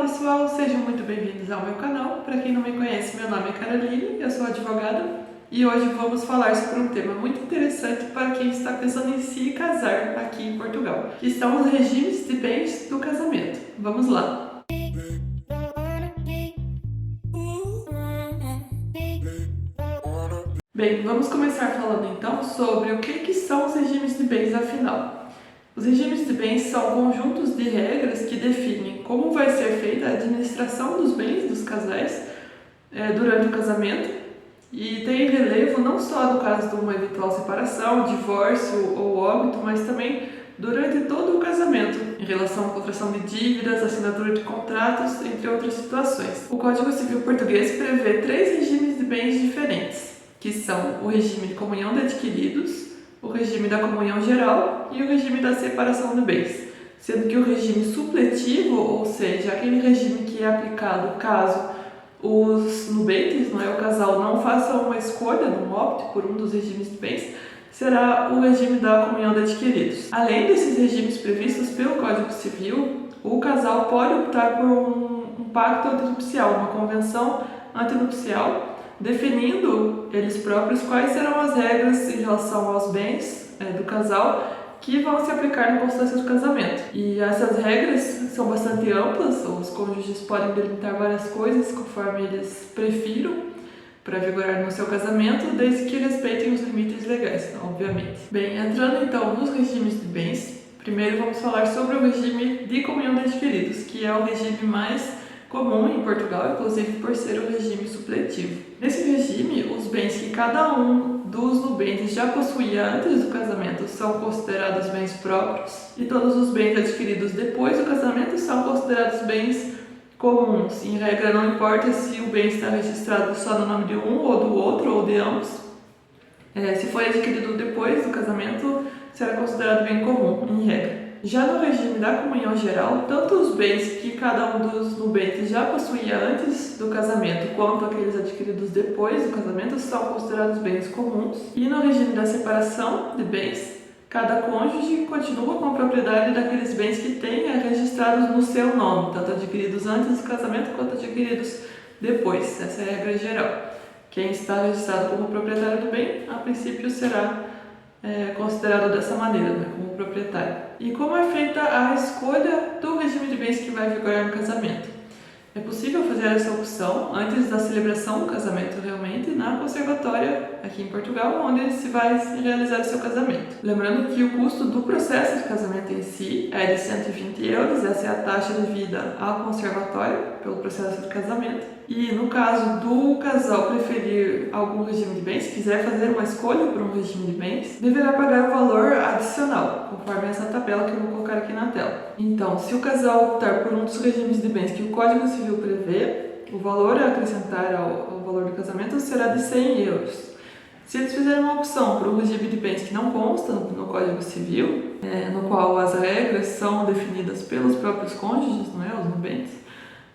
pessoal, sejam muito bem-vindos ao meu canal. Para quem não me conhece, meu nome é Caroline, eu sou advogada e hoje vamos falar sobre um tema muito interessante para quem está pensando em se casar aqui em Portugal, que são os regimes de bens do casamento. Vamos lá! Bem, vamos começar falando então sobre o que são os regimes de bens afinal. Os regimes de bens são conjuntos de regras que definem como vai ser feita a administração dos bens dos casais durante o casamento e tem relevo não só no caso de uma eventual separação, divórcio ou óbito, mas também durante todo o casamento, em relação à contração de dívidas, assinatura de contratos, entre outras situações. O Código Civil Português prevê 3 regimes de bens diferentes, que são o regime de comunhão de adquiridos, o regime da comunhão geral e o regime da separação de bens, sendo que o regime supletivo, ou seja, aquele regime que é aplicado caso os nubentes, o casal, não façam uma escolha, não opte por um dos regimes de bens, será o regime da comunhão de adquiridos. Além desses regimes previstos pelo Código Civil, o casal pode optar por um pacto antinupcial, uma convenção antinupcial, definindo eles próprios quais serão as regras em relação aos bens do casal que vão se aplicar na constância do casamento. E essas regras são bastante amplas, os cônjuges podem delimitar várias coisas conforme eles prefiram para vigorar no seu casamento, desde que respeitem os limites legais, obviamente. Bem, entrando então nos regimes de bens, primeiro vamos falar sobre o regime de comunhão de adquiridos, que é o regime mais comum em Portugal, inclusive por ser o regime supletivo. Nesse regime, os bens que cada um dos nubentes já possuía antes do casamento são considerados bens próprios e todos os bens adquiridos depois do casamento são considerados bens comuns. Em regra, não importa se o bem está registrado só no nome de um ou do outro ou de ambos. Se foi adquirido depois do casamento, será considerado bem comum, em regra. Já no regime da comunhão geral, tanto os bens que cada um dos nubentes já possuía antes do casamento, quanto aqueles adquiridos depois do casamento, são considerados bens comuns. E no regime da separação de bens, cada cônjuge continua com a propriedade daqueles bens que tem registrados no seu nome, tanto adquiridos antes do casamento quanto adquiridos depois. Essa é a regra geral. Quem está registrado como proprietário do bem, a princípio será considerado dessa maneira, como proprietário. E como é feita a escolha do regime de bens que vai vigorar no casamento? É possível fazer essa opção antes da celebração do casamento realmente na conservatória aqui em Portugal, onde se vai realizar o seu casamento. Lembrando que o custo do processo de casamento em si é de 120 euros, essa é a taxa devida ao conservatório pelo processo de casamento. E no caso do casal preferir algum regime de bens, quiser fazer uma escolha por um regime de bens, deverá pagar o valor adicional, conforme essa tabela que eu vou colocar aqui na tela. Então, se o casal optar por um dos regimes de bens que o Código Civil prevê, o valor a acrescentar ao valor do casamento será de 100 euros. Se eles fizerem uma opção por um regime de bens que não consta no Código Civil, no qual as regras são definidas pelos próprios cônjuges, os nubentes,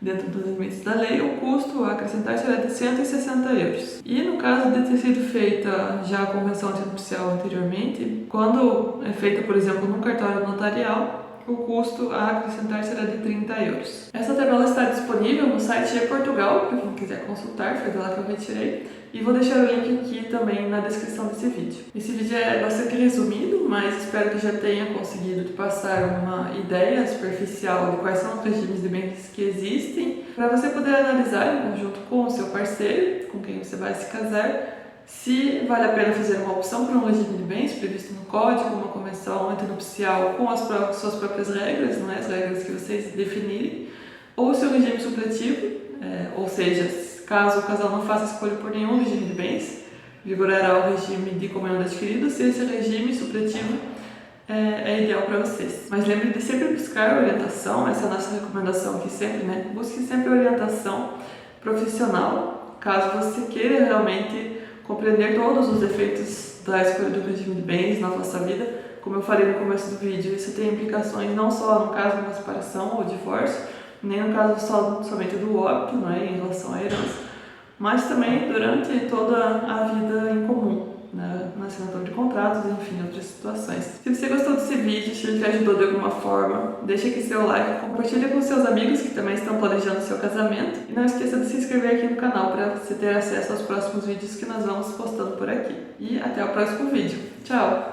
dentro dos limites da lei, o custo a acrescentar será de 160 euros. E no caso de ter sido feita já a convenção antinupcial anteriormente, quando é feita, por exemplo, num cartório notarial, o custo a acrescentar será de 30 euros. Essa tabela está disponível no site ePortugal, para quem quiser consultar, foi de lá que eu retirei. E vou deixar o link aqui também na descrição desse vídeo. Esse vídeo é bastante resumido, mas espero que já tenha conseguido te passar uma ideia superficial de quais são os regimes de bens que existem, para você poder analisar em conjunto com o seu parceiro, com quem você vai se casar, se vale a pena fazer uma opção por um regime de bens previsto no código, uma convenção antinupcial com as suas próprias regras, as regras que vocês definirem, ou se o regime supletivo, ou seja, caso o casal não faça escolha por nenhum regime de bens, vigorará o regime de comunhão de adquiridos, se esse regime supletivo é ideal para vocês. Mas lembre de sempre buscar orientação, essa é a nossa recomendação aqui sempre, busque sempre orientação profissional, caso você queira realmente compreender todos os efeitos da escolha do regime de bens na vossa vida. Como eu falei no começo do vídeo, isso tem implicações não só no caso de uma separação ou divórcio, nem no caso somente do óbito, em relação à herança, mas também durante toda a vida em comum. na assinatura de contratos, enfim, outras situações. Se você gostou desse vídeo, se ele te ajudou de alguma forma, deixa aqui seu like, compartilha com seus amigos que também estão planejando seu casamento e não esqueça de se inscrever aqui no canal para você ter acesso aos próximos vídeos que nós vamos postando por aqui. E até o próximo vídeo. Tchau!